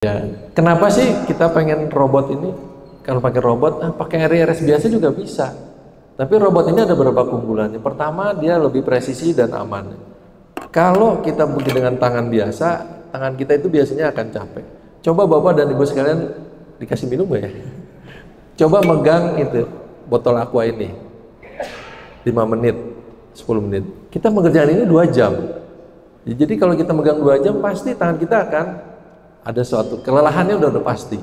Ya, kenapa sih kita pengen robot ini? Kalau pakai robot, pakai RIRS biasa juga bisa. Tapi robot ini ada beberapa keunggulannya. Pertama, dia lebih presisi dan aman. Kalau kita pergi dengan tangan biasa, tangan kita itu biasanya akan capek. Coba Bapak dan Ibu sekalian dikasih minum ya. Coba megang itu botol aqua ini 5 menit, 10 menit. Kita mengerjakan ini 2 jam. Jadi kalau kita megang 2 jam, pasti tangan kita akan ada suatu kelelahannya udah pasti.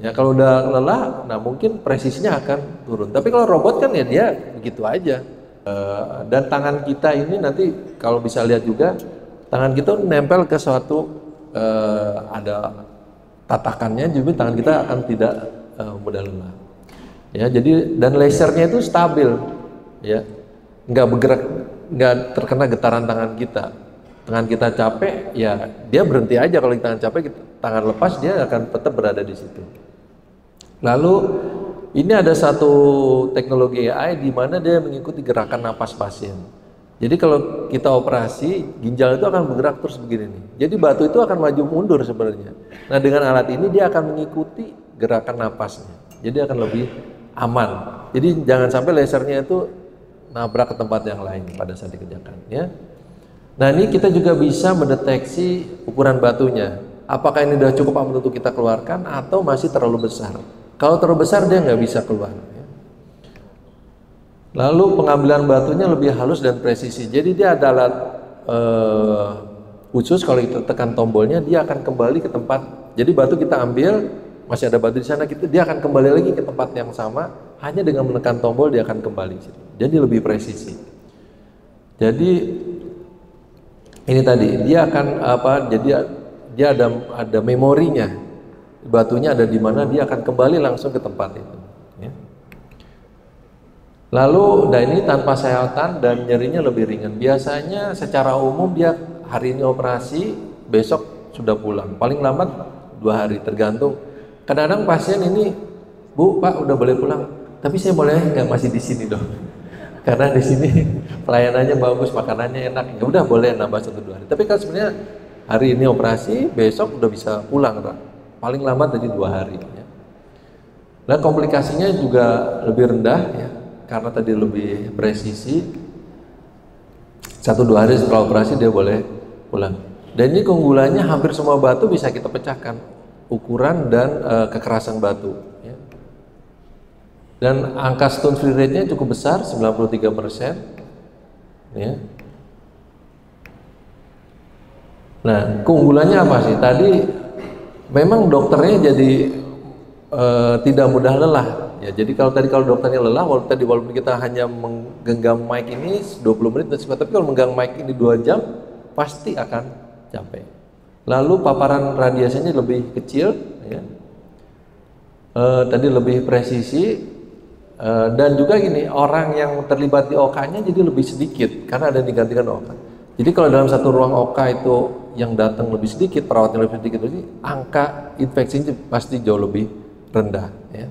Ya kalau udah lelah, nah mungkin presisinya akan turun. Tapi kalau robot kan ya dia begitu aja. Dan tangan kita ini nanti kalau bisa lihat juga, tangan kita nempel ke suatu ada tatakannya, juga tangan kita akan tidak mudah lelah. Ya jadi dan lasernya itu stabil, ya nggak bergerak, nggak terkena getaran tangan kita. Tangan kita capek, ya dia berhenti aja. Kalau tangan capek, tangan lepas, dia akan tetap berada di situ. Lalu ini ada satu teknologi AI di mana dia mengikuti gerakan napas pasien. Jadi kalau kita operasi, ginjal itu akan bergerak terus begini nih. Jadi batu itu akan maju mundur sebenarnya. Nah dengan alat ini dia akan mengikuti gerakan napasnya. Jadi akan lebih aman. Jadi jangan sampai lasernya itu nabrak ke tempat yang lain pada saat dikerjakan, ya. Nah ini kita juga bisa mendeteksi ukuran batunya. Apakah ini sudah cukup aman untuk kita keluarkan atau masih terlalu besar? Kalau terlalu besar dia nggak bisa keluar. Lalu pengambilan batunya lebih halus dan presisi. Jadi dia ada alat khusus, kalau kita tekan tombolnya dia akan kembali ke tempat. Jadi batu kita ambil, masih ada batu di sana, dia akan kembali lagi ke tempat yang sama. Hanya dengan menekan tombol dia akan kembali. Jadi lebih presisi. Jadi ini tadi dia akan jadi dia ada memorinya, batunya ada di mana, dia akan kembali langsung ke tempat itu, ya. Lalu ini tanpa sayatan dan nyerinya lebih ringan. Biasanya secara umum dia hari ini operasi, besok sudah pulang, paling lambat 2 hari tergantung. Kadang-kadang pasien ini, Bu, Pak udah boleh pulang, tapi saya boleh nggak masih di sini dong? Karena di sini pelayanannya bagus, makanannya enak, ya udah boleh nambah 1-2 hari. Tapi kan sebenarnya hari ini operasi, besok udah bisa pulang, Pak. Paling lambat dari 2 hari. Ya. Dan komplikasinya juga lebih rendah, ya, karena tadi lebih presisi. 1-2 hari setelah operasi dia boleh pulang. Dan ini keunggulannya hampir semua batu bisa kita pecahkan, ukuran dan kekerasan batu. Ya. Dan angka stone free rate-nya cukup besar, 93%. Ya. Nah, keunggulannya apa sih? Tadi memang dokternya jadi tidak mudah lelah. Ya, jadi kalau dokternya lelah, walaupun kita hanya menggenggam mic ini 20 menit, tapi kalau menggenggam mic ini 2 jam, pasti akan capek. Lalu paparan radiasinya lebih kecil, ya. Tadi lebih presisi. Dan juga gini, orang yang terlibat di OK-nya jadi lebih sedikit karena ada digantikan OK. Jadi kalau dalam satu ruang OK itu yang datang lebih sedikit, perawatnya lebih sedikit, angka infeksinya pasti jauh lebih rendah, ya.